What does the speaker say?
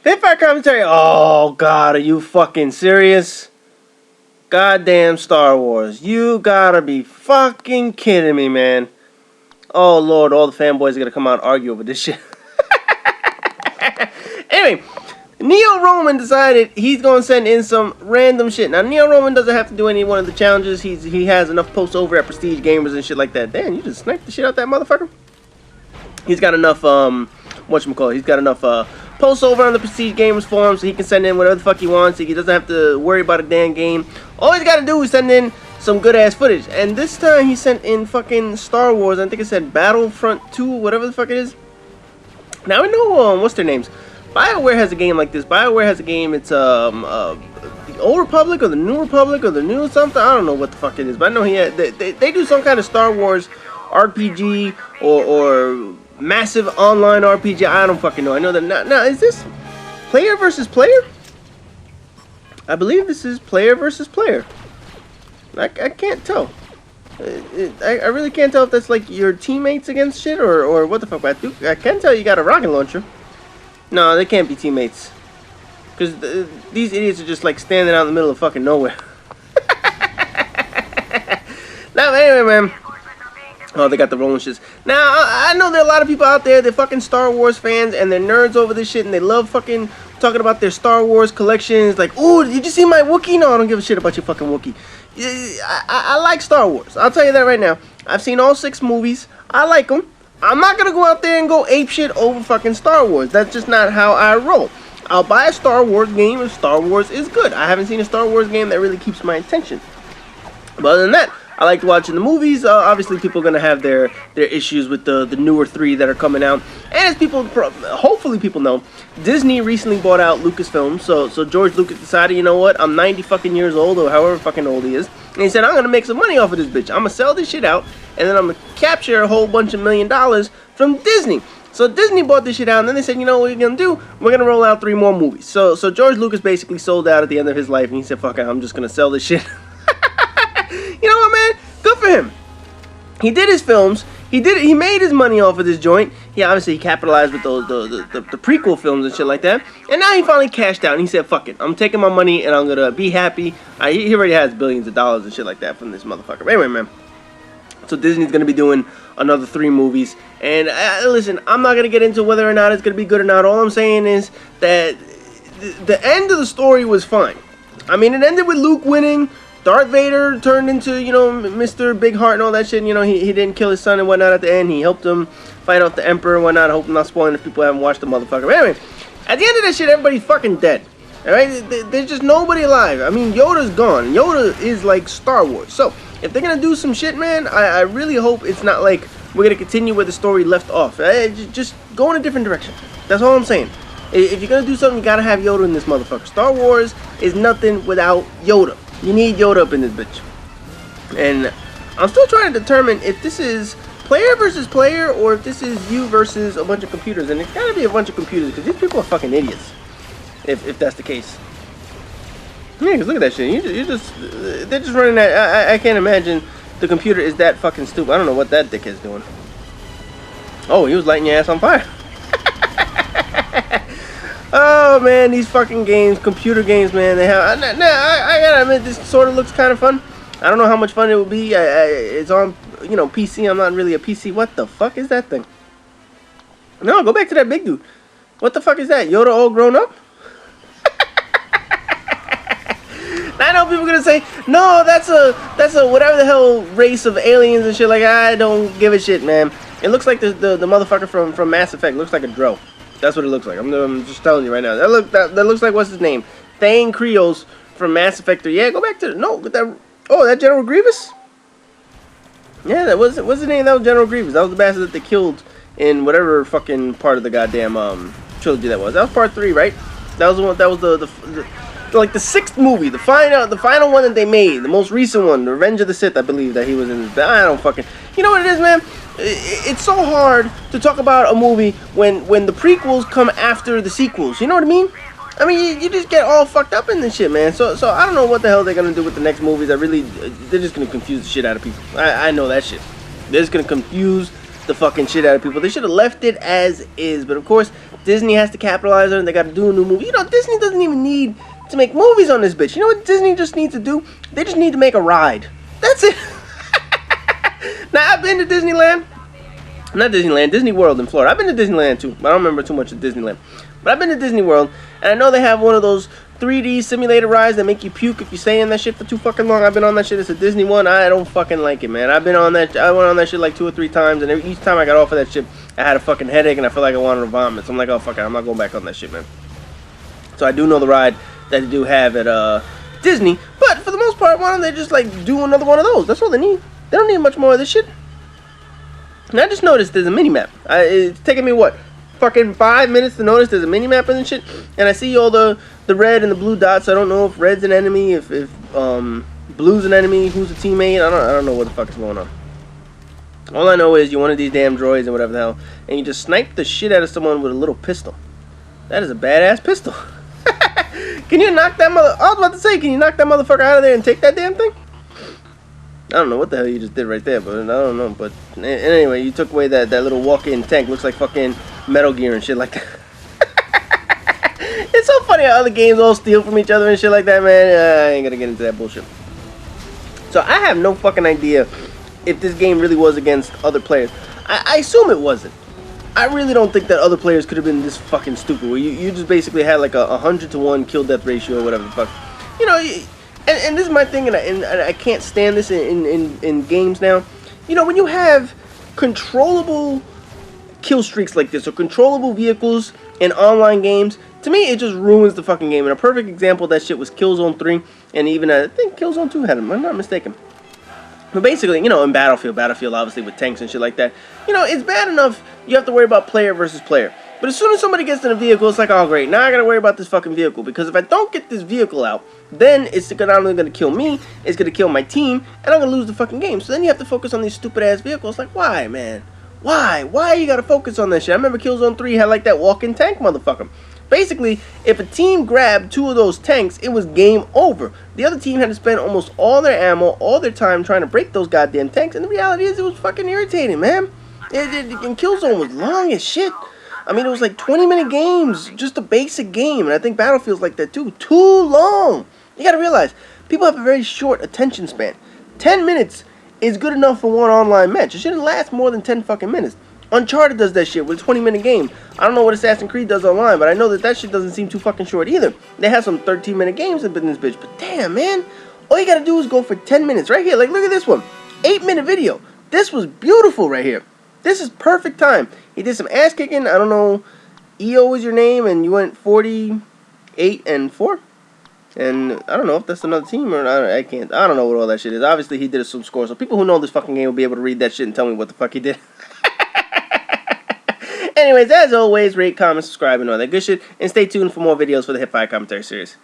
Pitfire commentary. Oh God, are you fucking serious? Goddamn Star Wars. You gotta be fucking kidding me, man. Oh Lord, all the fanboys are gonna come out and argue over this shit. Anyway, NeoRoman decided he's gonna send in some random shit. Now NeoRoman doesn't have to do any one of the challenges. He has enough posts over at Prestige Gamers and shit like that. Damn, you just sniped the shit out that motherfucker. He's got enough whatchamacallit, he's got enough posts over on the Prestige Gamers forum so he can send in whatever the fuck he wants. He doesn't have to worry about a damn game. All he's gotta do is send in some good ass footage. And this time he sent in fucking Star Wars. I think it said Battlefront 2, whatever the fuck it is. Now I know what's their names. BioWare has a game like this. BioWare has a game, it's the Old Republic or the New Republic or the New something. I don't know what the fuck it is, but I know they do some kind of Star Wars RPG or massive online RPG. I don't fucking know. I know that now is this player versus player? I believe this is player versus player. I can't tell. I really can't tell if that's like your teammates against shit or what the fuck. But I can tell you got a rocket launcher. No, they can't be teammates. Because these idiots are just like standing out in the middle of fucking nowhere. Now, anyway, man. Oh, they got the rolling shits. Now, I know there are a lot of people out there, they're fucking Star Wars fans, and they're nerds over this shit, and they love fucking talking about their Star Wars collections. Like, ooh, did you see my Wookie? No, I don't give a shit about your fucking Wookie. I like Star Wars. I'll tell you that right now. I've seen all 6 movies. I like them. I'm not going to go out there and go apeshit over fucking Star Wars. That's just not how I roll. I'll buy a Star Wars game if Star Wars is good. I haven't seen a Star Wars game that really keeps my attention. But other than that, I like watching the movies. Obviously, people are going to have their issues with the newer 3 that are coming out. And as people, hopefully people know, Disney recently bought out Lucasfilm. So George Lucas decided, you know what, I'm 90 fucking years old or however fucking old he is. And he said, I'm going to make some money off of this bitch. I'm going to sell this shit out. And then I'm going to capture a whole bunch of $1 million from Disney. So Disney bought this shit out. And then they said, you know what we're going to do? We're going to roll out 3 more movies. So George Lucas basically sold out at the end of his life. And he said, fuck it, I'm just going to sell this shit. You know what, man? Good for him. He did his films. He made his money off of this joint. He obviously capitalized with those the prequel films and shit like that. And now he finally cashed out and he said, fuck it. I'm taking my money and I'm going to be happy. He already has billions of dollars and shit like that from this motherfucker. But anyway, man. So Disney's going to be doing another 3 movies. And listen, I'm not going to get into whether or not it's going to be good or not. All I'm saying is that the end of the story was fine. I mean, it ended with Luke winning. Darth Vader turned into, you know, Mr. Big Heart and all that shit. And, you know, he didn't kill his son and whatnot at the end. He helped him fight off the Emperor and whatnot. I hope I'm not spoiling if people haven't watched the motherfucker. But anyway, at the end of that shit, everybody's fucking dead. Alright? There's just nobody alive. I mean, Yoda's gone. Yoda is like Star Wars. So, if they're going to do some shit, man, I really hope it's not like we're going to continue where the story left off. Just go in a different direction. That's all I'm saying. If you're going to do something, you got to have Yoda in this motherfucker. Star Wars is nothing without Yoda. You need Yoda up in this bitch. And I'm still trying to determine if this is player versus player or if this is you versus a bunch of computers. And it's gotta be a bunch of computers because these people are fucking idiots. If that's the case. Yeah, because look at that shit. They're just running that. I can't imagine the computer is that fucking stupid. I don't know what that dickhead's doing. Oh, he was lighting your ass on fire. Oh man, these fucking games, computer games, man. They have. I gotta admit, this sort of looks kind of fun. I don't know how much fun it would be. It's on, you know, PC. I'm not really a PC. What the fuck is that thing? No, go back to that big dude. What the fuck is that? Yoda all grown up? I know people are gonna say, no, that's a whatever the hell race of aliens and shit. Like, I don't give a shit, man. It looks like the motherfucker from Mass Effect. It looks like a Dro. That's what it looks like. I'm just telling you right now. That looks like, what's his name? Thane Krios from Mass Effect 3. Yeah, go back to that General Grievous? Yeah, what's the name? That was General Grievous. That was the bastard that they killed in whatever fucking part of the goddamn trilogy that was. That was part 3, right? That was the one. That was the like the 6th movie, the final one that they made, the most recent one, the Revenge of the Sith. I believe that he was in. I don't fucking. You know what it is, man? It's so hard to talk about a movie when the prequels come after the sequels. You know what I mean? I mean, you just get all fucked up in this shit, man. So I don't know what the hell they're gonna do with the next movies. They're just gonna confuse the shit out of people. I know that shit. They're just gonna confuse the fucking shit out of people. They should have left it as is. But of course, Disney has to capitalize on it. They got to do a new movie. You know, Disney doesn't even need to make movies on this bitch. You know what Disney just needs to do? They just need to make a ride. That's it. Now, I've been to Disneyland. Not Disneyland, Disney World in Florida. I've been to Disneyland too, but I don't remember too much of Disneyland. But I've been to Disney World, and I know they have one of those 3D simulator rides that make you puke if you stay in that shit for too fucking long. I've been on that shit. It's a Disney one. I don't fucking like it, man. I went on that shit like 2 or 3 times, and each time I got off of that shit, I had a fucking headache, and I felt like I wanted to vomit. So I'm like, oh, fuck it. I'm not going back on that shit, man. So I do know the ride that they do have at Disney, but for the most part, why don't they just, like, do another one of those? That's all they need. They don't need much more of this shit. And I just noticed there's a mini-map. It's taking me, what, fucking 5 minutes to notice there's a mini-map and shit? And I see all the red and the blue dots. I don't know if red's an enemy, if blue's an enemy, who's a teammate. I don't know what the fuck is going on. All I know is you're one of these damn droids and whatever the hell, and you just snipe the shit out of someone with a little pistol. That is a badass pistol. Can you knock that mother... I was about to say, can you knock that motherfucker out of there and take that damn thing? I don't know what the hell you just did right there, but I don't know. But anyway, you took away that little walk-in tank. Looks like fucking Metal Gear and shit like that. It's so funny how other games all steal from each other and shit like that, man. I ain't gonna get into that bullshit. So I have no fucking idea if this game really was against other players. I assume it wasn't. I really don't think that other players could have been this fucking stupid. Where you just basically had like a 100-to-1 kill-death ratio or whatever the fuck. You know... And this is my thing, and I can't stand this in games now. You know, when you have controllable kill streaks like this, or controllable vehicles in online games, to me, it just ruins the fucking game. And a perfect example of that shit was Killzone 3, and even, I think Killzone 2 had them, I'm not mistaken. But basically, you know, in Battlefield obviously with tanks and shit like that, you know, it's bad enough you have to worry about player versus player. But as soon as somebody gets in a vehicle, it's like, oh great, now I gotta worry about this fucking vehicle. Because if I don't get this vehicle out, then it's not only gonna kill me, it's gonna kill my team, and I'm gonna lose the fucking game. So then you have to focus on these stupid ass vehicles. Like, why, man? Why you gotta focus on that shit? I remember Killzone 3 had like that walk-in tank motherfucker. Basically, if a team grabbed 2 of those tanks, it was game over. The other team had to spend almost all their ammo, all their time trying to break those goddamn tanks. And the reality is, it was fucking irritating, man. And Killzone was long as shit. I mean, it was like 20-minute games, just a basic game. And I think Battlefield's like that too. Too long. You gotta realize, people have a very short attention span. 10 minutes is good enough for one online match. It shouldn't last more than 10 fucking minutes. Uncharted does that shit with a 20-minute game. I don't know what Assassin's Creed does online, but I know that shit doesn't seem too fucking short either. They have some 13-minute games in this bitch. But damn, man, all you gotta do is go for 10 minutes. Right here, like, look at this one. 8-minute video. This was beautiful right here. This is perfect time. He did some ass kicking. I don't know. EO was your name, and you went 48-4. And I don't know if that's another team or not. I don't know what all that shit is. Obviously, he did some score. So people who know this fucking game will be able to read that shit and tell me what the fuck he did. Anyways, as always, rate, comment, subscribe, and all that good shit. And stay tuned for more videos for the Hip Fire Commentary Series.